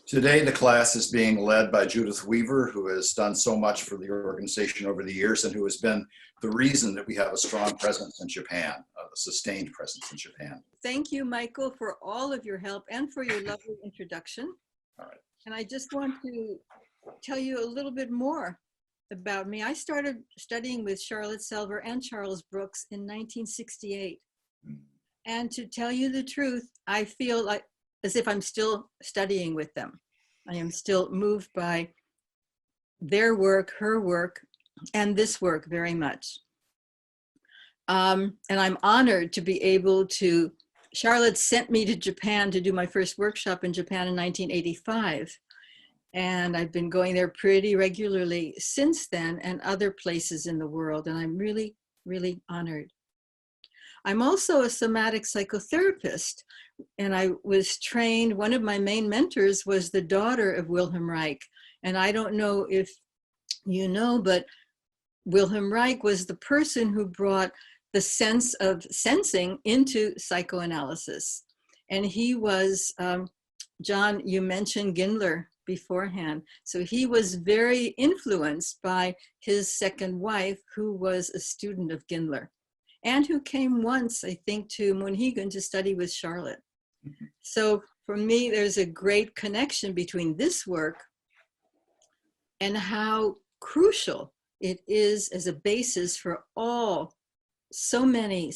Today, the class is being led by Judyth Weaver, who has done so much for the organization over the years and who has been the reason that we have a strong presence in Japan, a sustained presence in Japan. Thank you, Michael, for all of your help and for your lovely introduction. All right. And I just want to tell you a little bit more about me. I started studying with Charlotte Selver and Charles Brooks in 1968. And to tell you the truth, I feel like as if I'm still studying with them. I am still moved by their work, her work, and this work very much. And I'm honored to be able to, Charlotte sent me to Japan to do my first workshop in Japan in 1985. And I've been going there pretty regularly since then and other places in the world. And I'm really, really honored. I'm also a somatic psychotherapist, and I was trained, one of my main mentors was the daughter of Wilhelm Reich. And I don't know if you know, but Wilhelm Reich was the person who brought the sense of sensing into psychoanalysis. And he was, John, you mentioned Gindler beforehand. So he was very influenced by his second wife, who was a student of Gindler, and who came once, I think, to Monhegan to study with Charlotte. So for me, there's a great connection between this work and how crucial it is as a basis for so many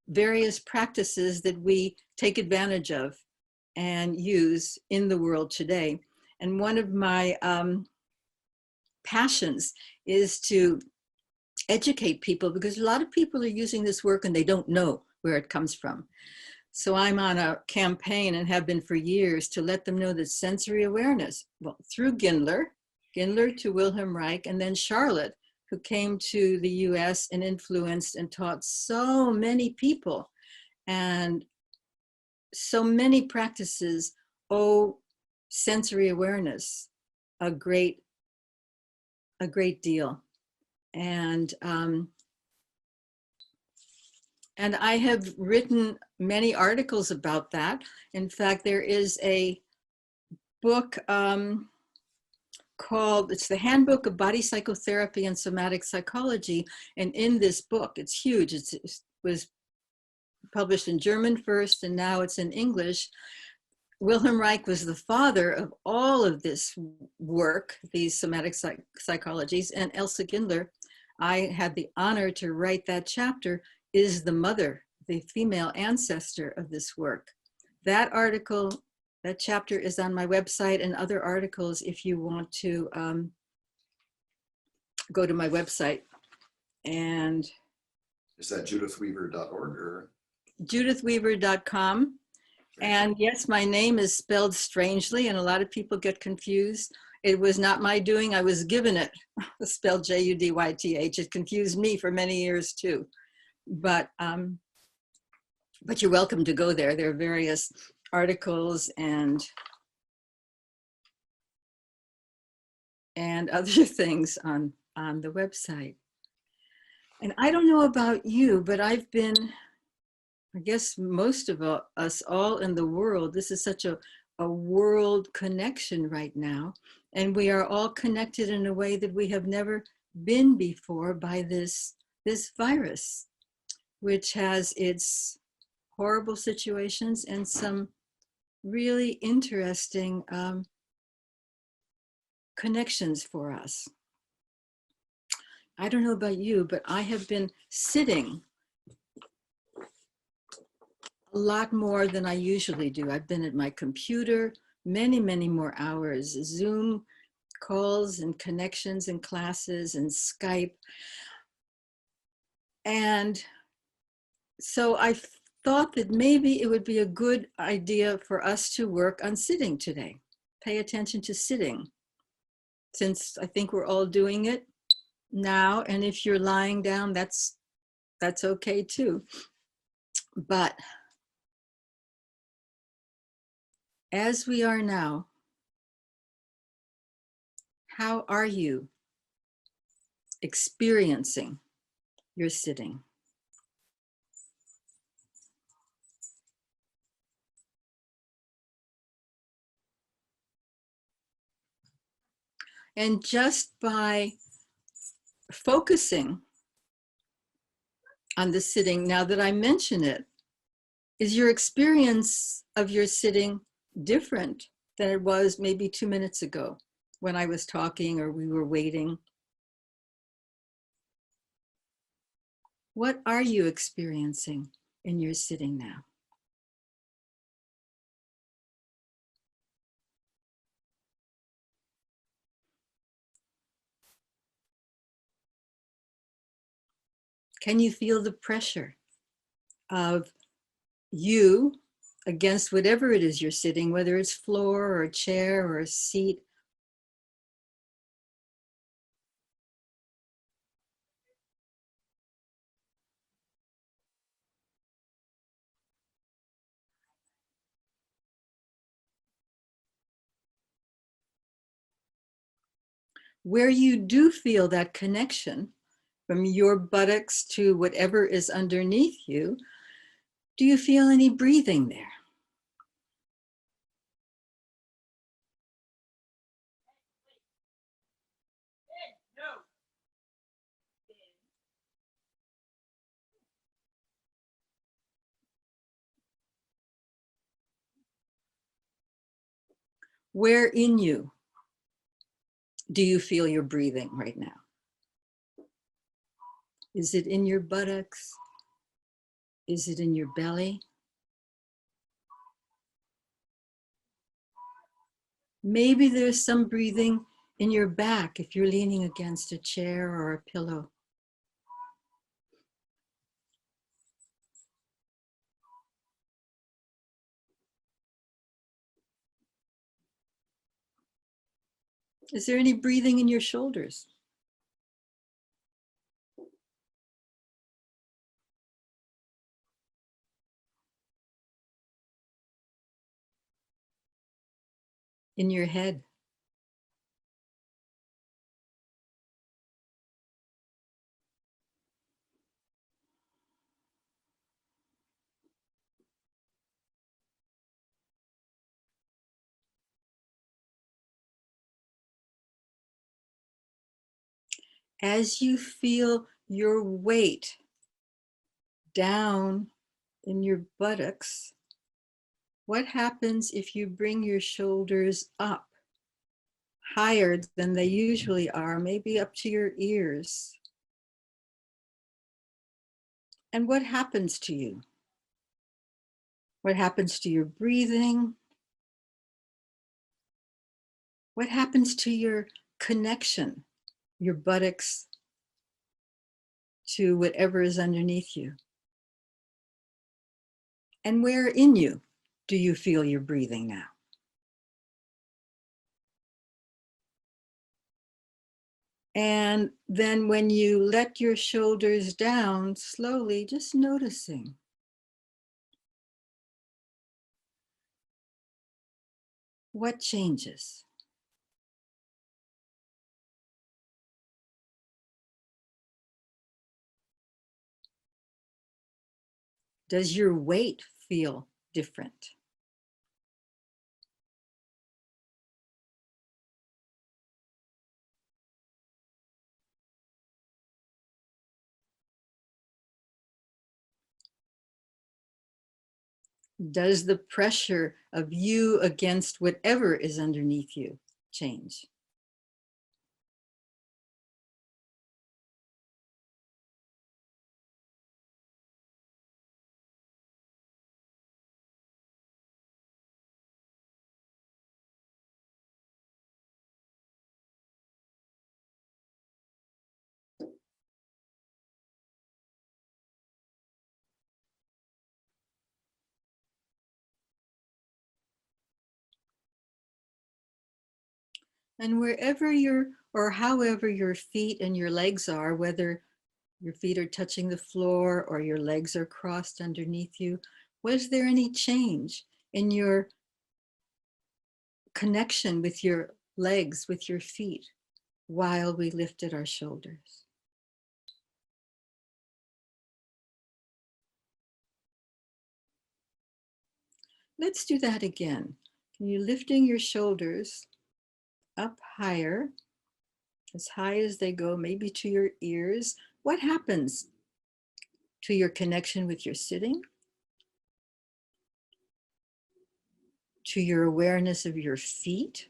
various practices that we take advantage of and use in the world today. And one of my passions is to educate people, because a lot of people are using this work and they don't know where it comes from. So I'm on a campaign, and have been for years, to let them know that sensory awareness, well, through Gindler to Wilhelm Reich, and then Charlotte, who came to the US and influenced and taught so many people and so many practices, sensory awareness a great deal. And I have written many articles about that. In fact, there is a book called, it's the Handbook of Body Psychotherapy and Somatic Psychology. And in this book, it's huge. It was published in German first, and now it's in English. Wilhelm Reich was the father of all of this work, these somatic psychologies, and Elsa Gindler, I had the honor to write that chapter, is the mother, the female ancestor of this work. That article, that chapter is on my website, and other articles if you want to go to my website. And is that judythweaver.org or? judythweaver.com. And yes, my name is spelled strangely, and a lot of people get confused. It was not my doing. I was given it, spelled Judyth. It confused me for many years too. But you're welcome to go there. There are various articles and other things on the website. And I don't know about you, but I've been, I guess most of us all in the world, this is such a world connection right now. And we are all connected in a way that we have never been before by this virus, which has its horrible situations and some really interesting connections for us. I don't know about you, but I have been sitting a lot more than I usually do. I've been at my computer many more hours, Zoom calls and connections and classes and Skype. And so I thought that maybe it would be a good idea for us to work on sitting today. Pay attention to sitting, since I think we're all doing it now. And if you're lying down, that's okay too. But as we are now, how are you experiencing your sitting? And just by focusing on the sitting, now that I mention it, is your experience of your sitting different than it was maybe 2 minutes ago when I was talking or we were waiting? What are you experiencing in your sitting now? Can you feel the pressure of you against whatever it is you're sitting, whether it's floor or a chair or a seat? Where you do feel that connection from your buttocks to whatever is underneath you, do you feel any breathing there? Where in you do you feel your breathing right now? Is it in your buttocks? Is it in your belly? Maybe there's some breathing in your back if you're leaning against a chair or a pillow. Is there any breathing in your shoulders? In your head? As you feel your weight down in your buttocks, what happens if you bring your shoulders up higher than they usually are, maybe up to your ears? And what happens to you? What happens to your breathing? What happens to your connection, your buttocks to whatever is underneath you? And where in you do you feel your breathing now? And then when you let your shoulders down slowly, just noticing. What changes? Does your weight feel different? Does the pressure of you against whatever is underneath you change? And wherever your, or however your feet and your legs are, whether your feet are touching the floor or your legs are crossed underneath you, was there any change in your connection with your legs, with your feet, while we lifted our shoulders? Let's do that again. Can you lifting your shoulders up higher as high as they go, maybe to your ears. What happens to your connection with your sitting, to your awareness of your feet,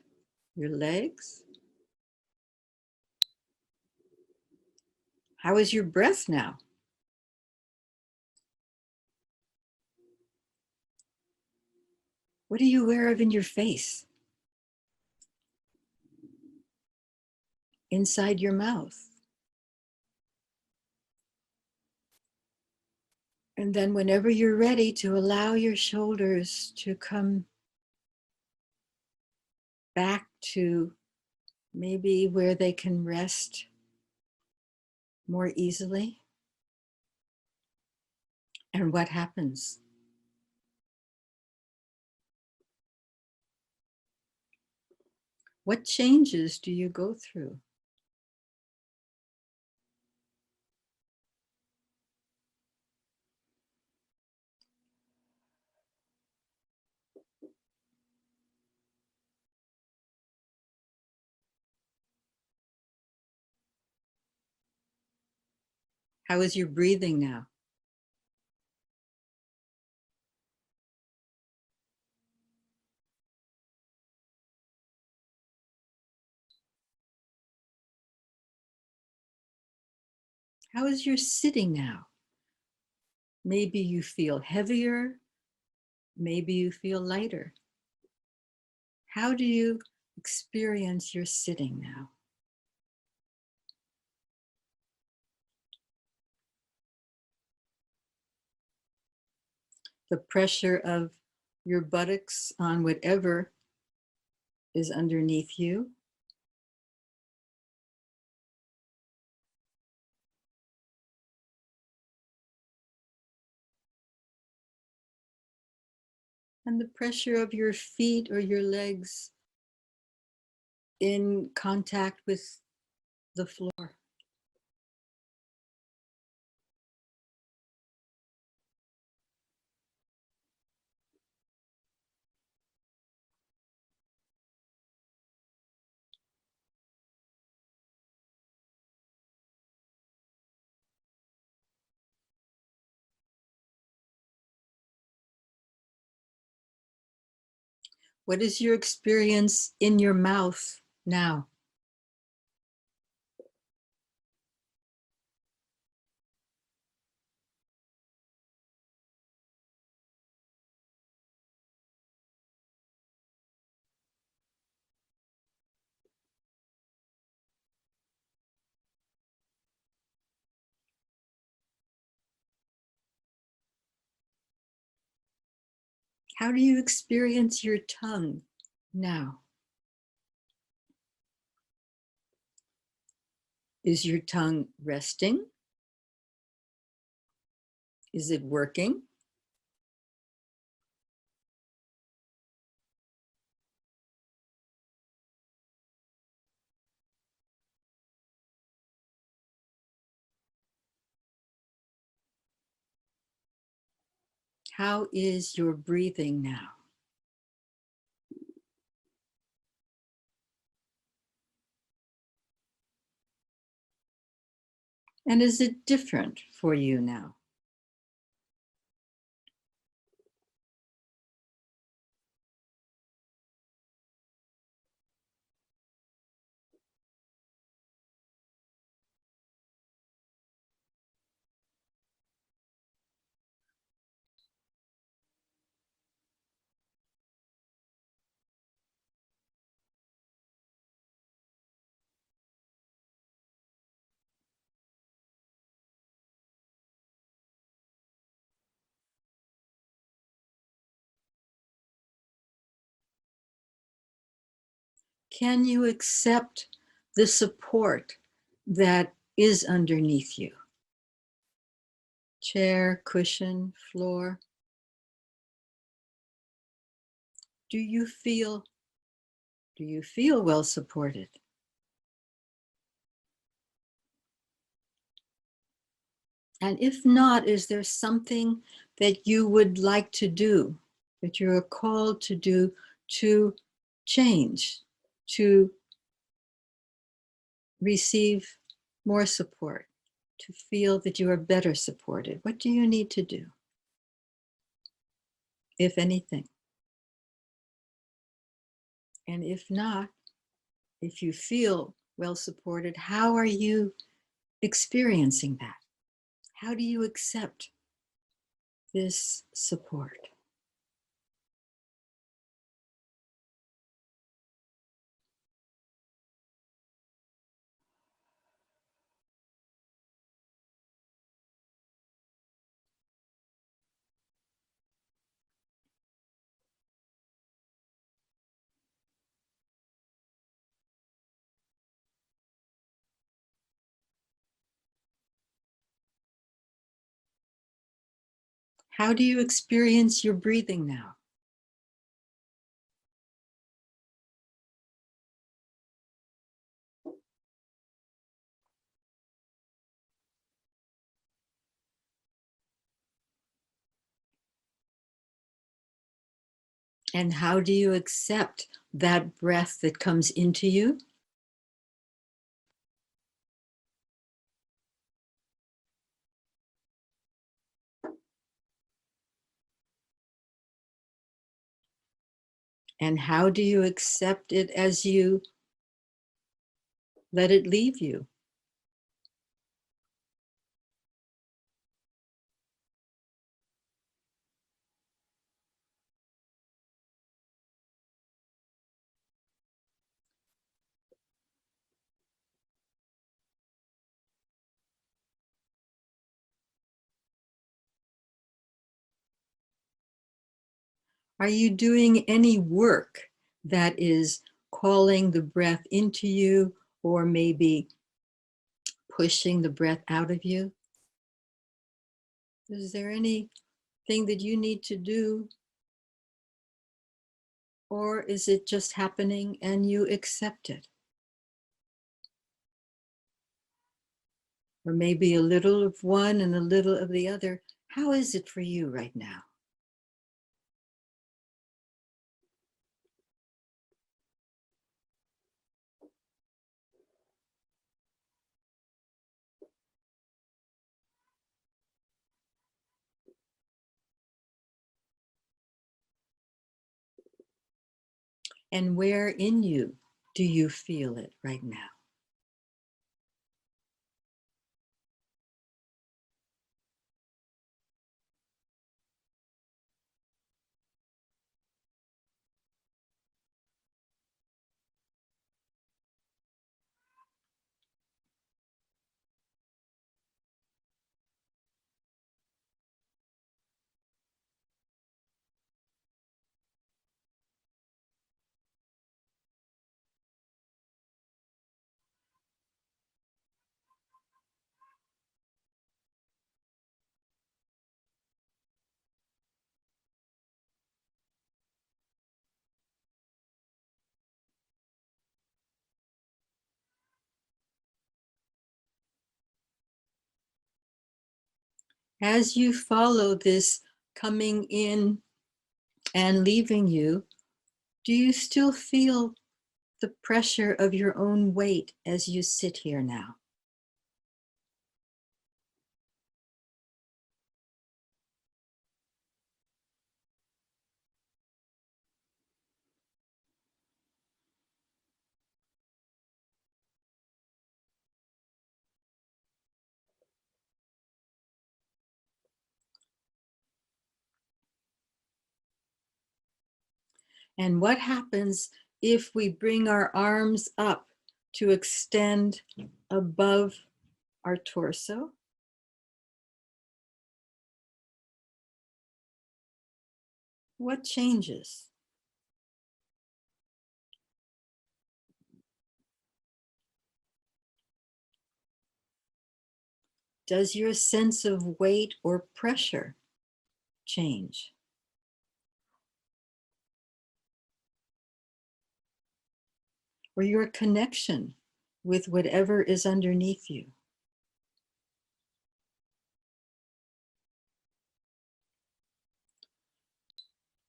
your legs? How is your breath now? What are you aware of in your face? Inside your mouth? And then whenever you're ready, to allow your shoulders to come back to maybe where they can rest more easily. And what happens? What changes do you go through? How is your breathing now? How is your sitting now? Maybe you feel heavier, maybe you feel lighter. How do you experience your sitting now? The pressure of your buttocks on whatever is underneath you. And the pressure of your feet or your legs in contact with the floor. What is your experience in your mouth now? How do you experience your tongue now? Is your tongue resting? Is it working? How is your breathing now? And is it different for you now? Can you accept the support that is underneath you? Chair, cushion, floor. Do you feel well supported? And if not, is there something that you would like to do, that you're called to do, to change, to receive more support, to feel that you are better supported? What do you need to do, if anything? And if not, if you feel well supported, how are you experiencing that? How do you accept this support? How do you experience your breathing now? And how do you accept that breath that comes into you? And how do you accept it as you let it leave you? Are you doing any work that is calling the breath into you, or maybe pushing the breath out of you? Is there anything that you need to do, or is it just happening and you accept it? Or maybe a little of one and a little of the other. How is it for you right now? And where in you do you feel it right now? As you follow this coming in and leaving you, do you still feel the pressure of your own weight as you sit here now? And what happens if we bring our arms up to extend above our torso? What changes? Does your sense of weight or pressure change? Or your connection with whatever is underneath you?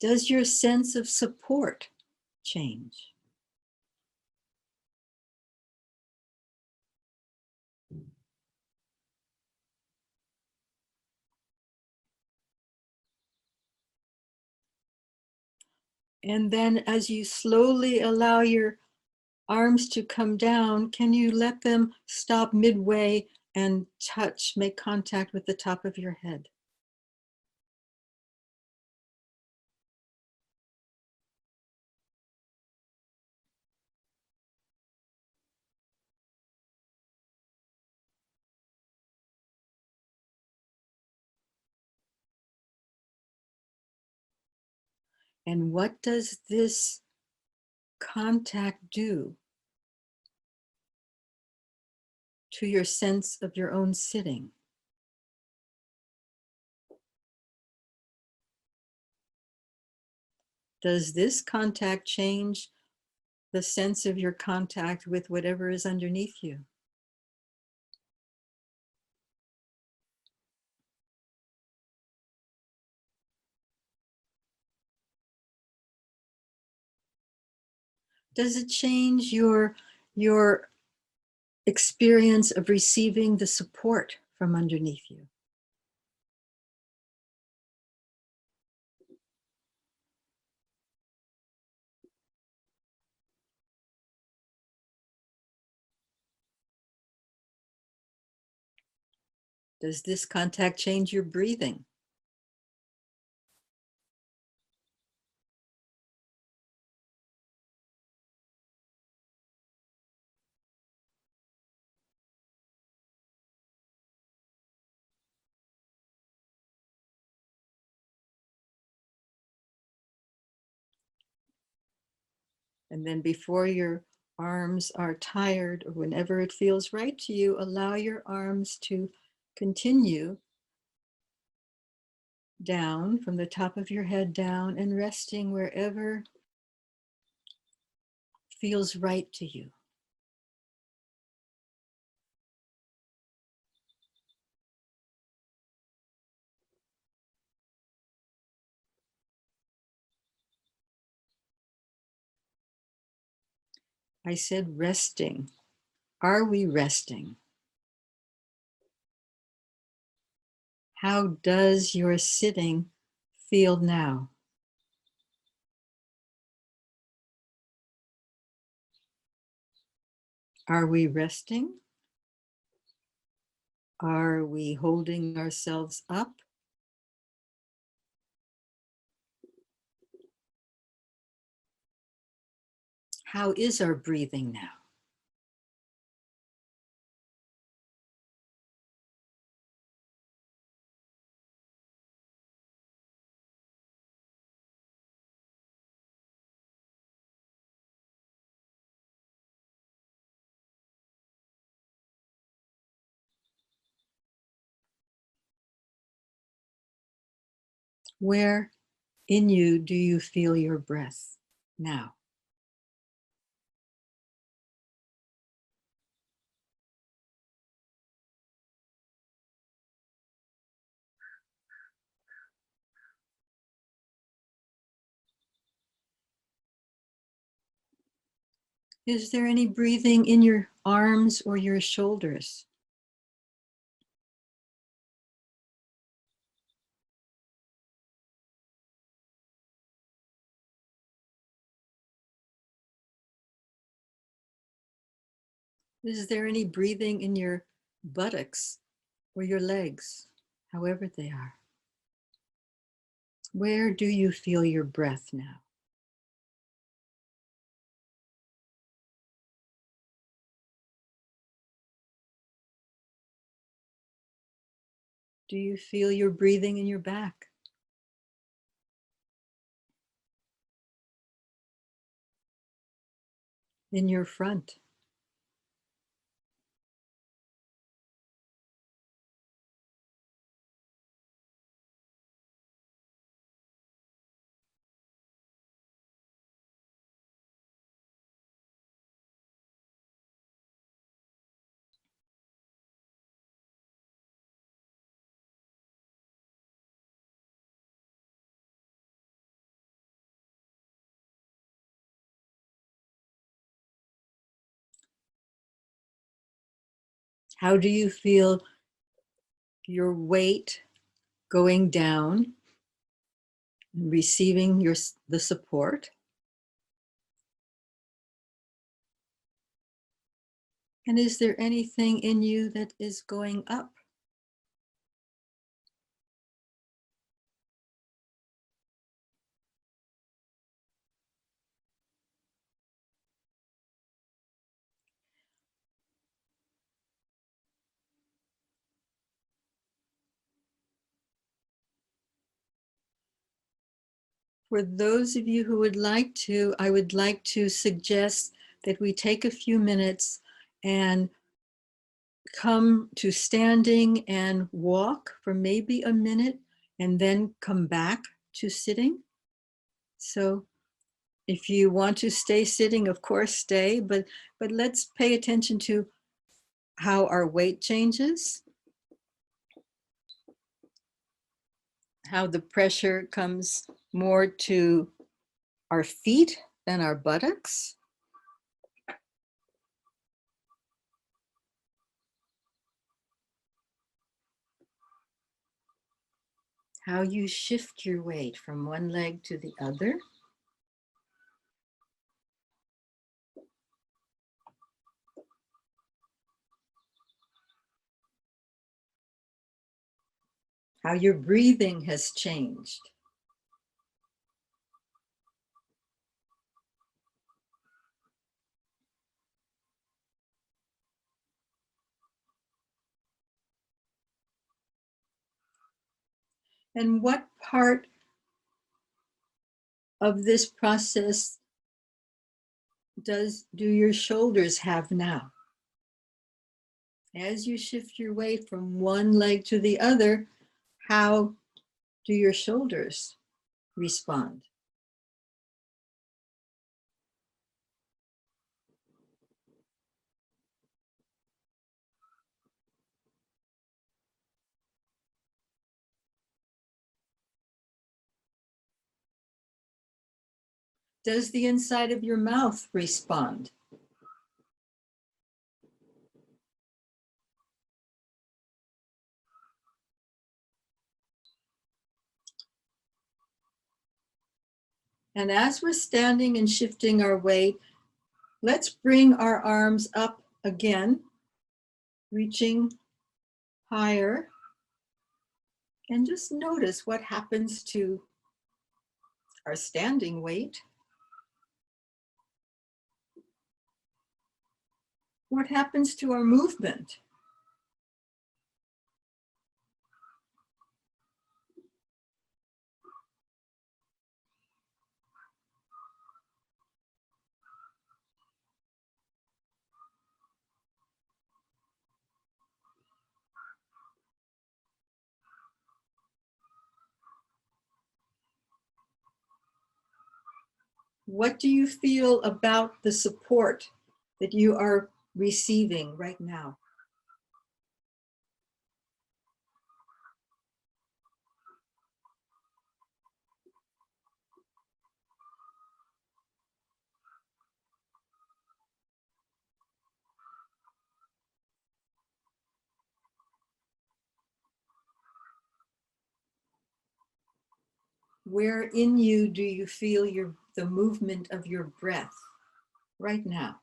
Does your sense of support change? And then as you slowly allow your arms to come down, can you let them stop midway and touch, make contact with the top of your head? And what does this contact do to your sense of your own sitting? Does this contact change the sense of your contact with whatever is underneath you? Does it change your experience of receiving the support from underneath you? Does this contact change your breathing? And then before your arms are tired or whenever it feels right to you, allow your arms to continue down from the top of your head down and resting wherever feels right to you. I said resting. Are we resting? How does your sitting feel now? Are we resting? Are we holding ourselves up? How is our breathing now? Where in you do you feel your breath now? Is there any breathing in your arms or your shoulders? Is there any breathing in your buttocks or your legs, however they are? Where do you feel your breath now? Do you feel your breathing in your back? In your front? How do you feel your weight going down and receiving the support? And is there anything in you that is going up? For those of you who would like to, I would like to suggest that we take a few minutes and come to standing and walk for maybe a minute and then come back to sitting. So if you want to stay sitting, of course, stay, but let's pay attention to how our weight changes, how the pressure comes more to our feet than our buttocks. How you shift your weight from one leg to the other. How your breathing has changed. And what part of this process do your shoulders have now? As you shift your weight from one leg to the other, how do your shoulders respond? Does the inside of your mouth respond? And as we're standing and shifting our weight, let's bring our arms up again, reaching higher, and just notice what happens to our standing weight. What happens to our movement? What do you feel about the support that you are receiving right now? Where in you do you feel the movement of your breath right now?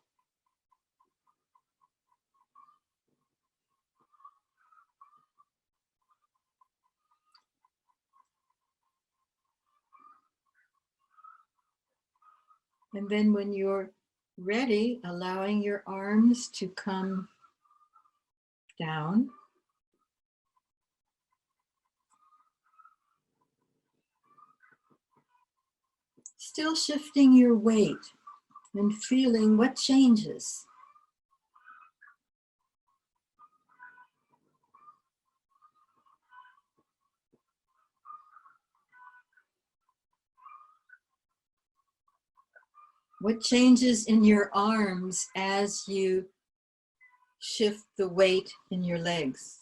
And then when you're ready, allowing your arms to come down. Still shifting your weight and feeling what changes. What changes in your arms as you shift the weight in your legs?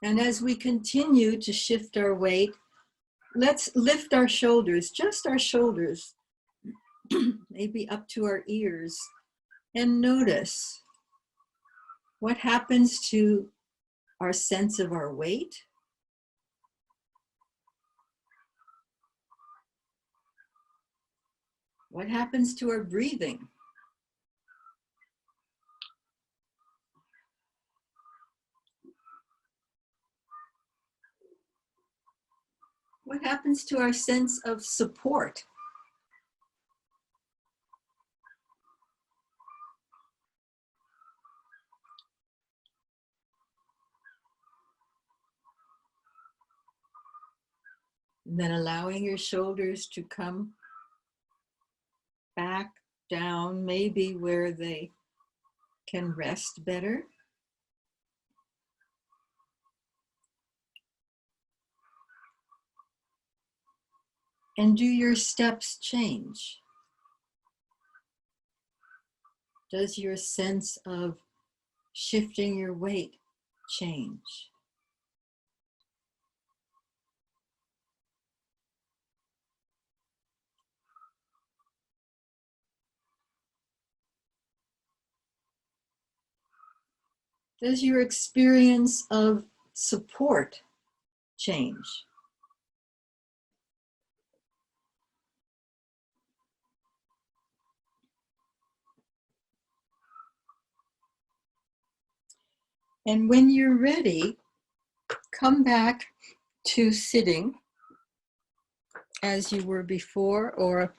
And as we continue to shift our weight, let's lift our shoulders, just our shoulders, maybe up to our ears, and notice what happens to our sense of our weight. What happens to our breathing? What happens to our sense of support? And then allowing your shoulders to come back down, maybe where they can rest better. And do your steps change? Does your sense of shifting your weight change? Does your experience of support change? And when you're ready, come back to sitting as you were before, or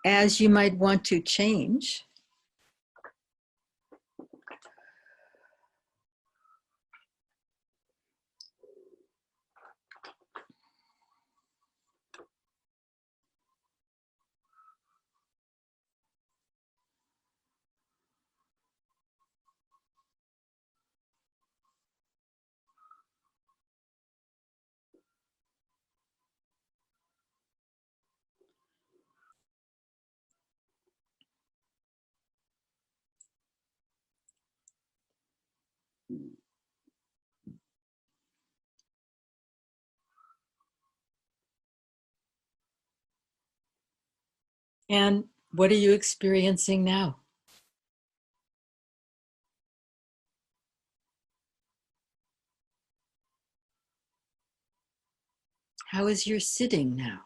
as you might want to change. And what are you experiencing now? How is your sitting now?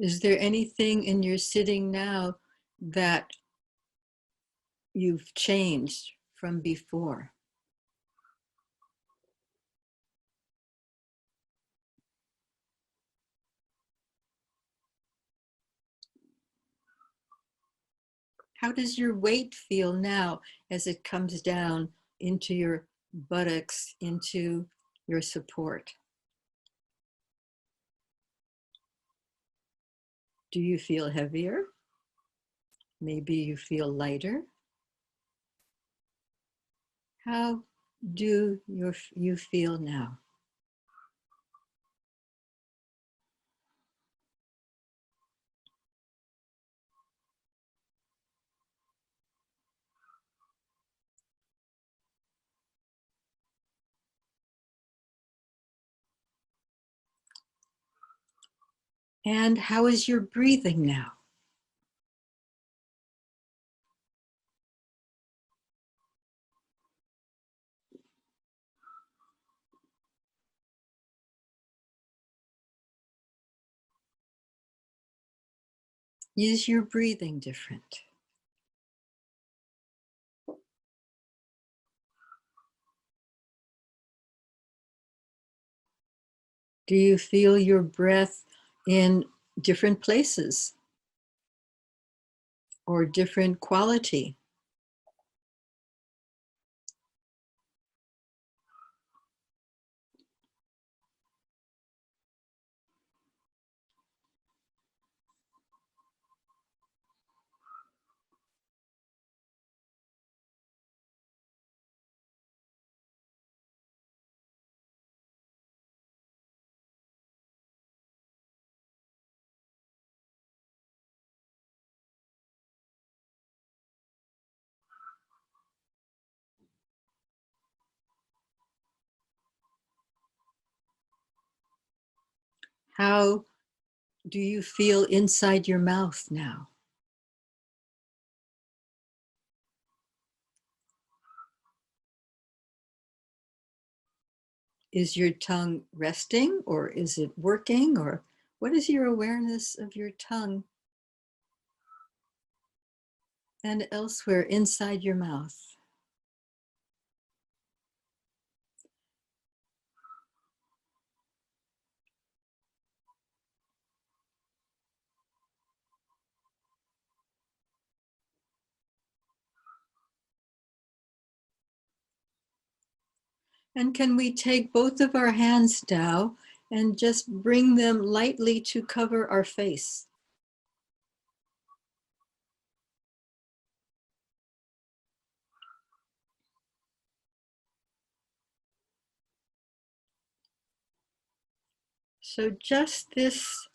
Is there anything in your sitting now that you've changed from before? How does your weight feel now as it comes down into your buttocks, into your support? Do you feel heavier? Maybe you feel lighter? How do you feel now? And how is your breathing now? Is your breathing different? Do you feel your breath in different places or different quality? How do you feel inside your mouth now? Is your tongue resting, or is it working, or what is your awareness of your tongue and elsewhere inside your mouth? And can we take both of our hands now and just bring them lightly to cover our face? So just this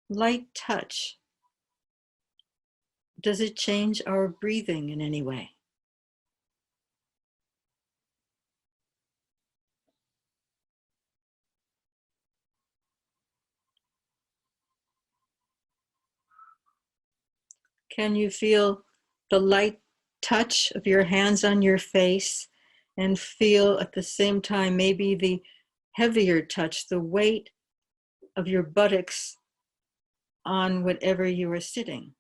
light touch, does it change our breathing in any way? Can you feel the light touch of your hands on your face and feel at the same time maybe the heavier touch, the weight of your buttocks on whatever you are sitting?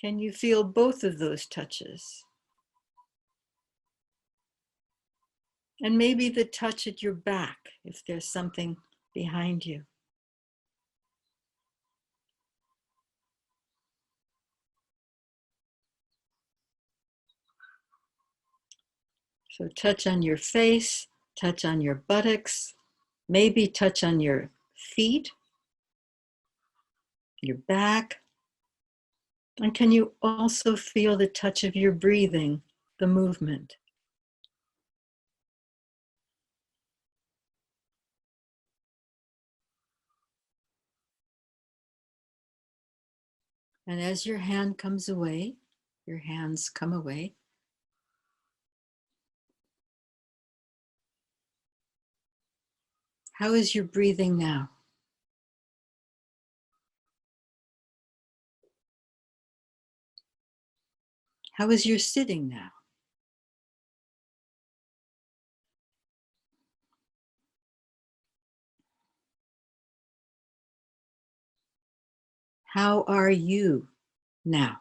Can you feel both of those touches? And maybe the touch at your back if there's something behind you. So touch on your face, touch on your buttocks, maybe touch on your feet, your back. And can you also feel the touch of your breathing, the movement? And as your hand comes away, your hands come away, how is your breathing now? How is your sitting now? How are you now?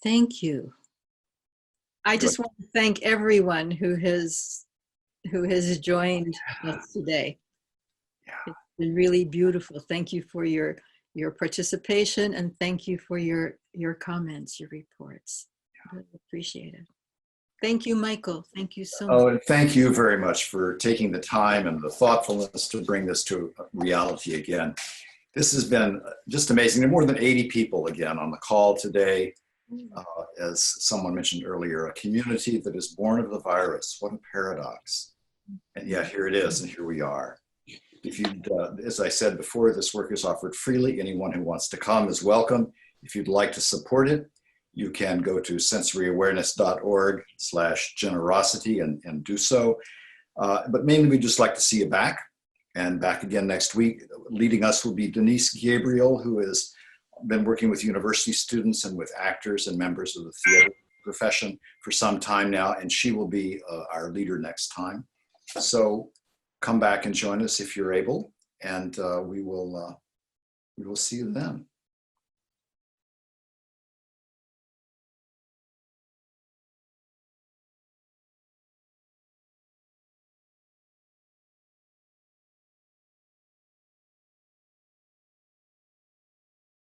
Thank you. I just want to thank everyone who has joined us today. Yeah. It's been really beautiful. Thank you for your participation, and thank you for your comments, your reports. Really appreciate it. Thank you, Michael. Thank you so much. Oh, and thank you very much for taking the time and the thoughtfulness to bring this to reality again. This has been just amazing. There are more than 80 people again on the call today. As someone mentioned earlier, a community that is born of the virus. What a paradox. And yet here it is, and here we are. If you, as I said before, this work is offered freely. Anyone who wants to come is welcome. If you'd like to support it, you can go to sensoryawareness.org/generosity and do so. But mainly we'd just like to see you back again next week. Leading us will be Denise Gabriel, who has been working with university students and with actors and members of the theater profession for some time now, and she will be our leader next time. So come back and join us if you're able, and we will see you then.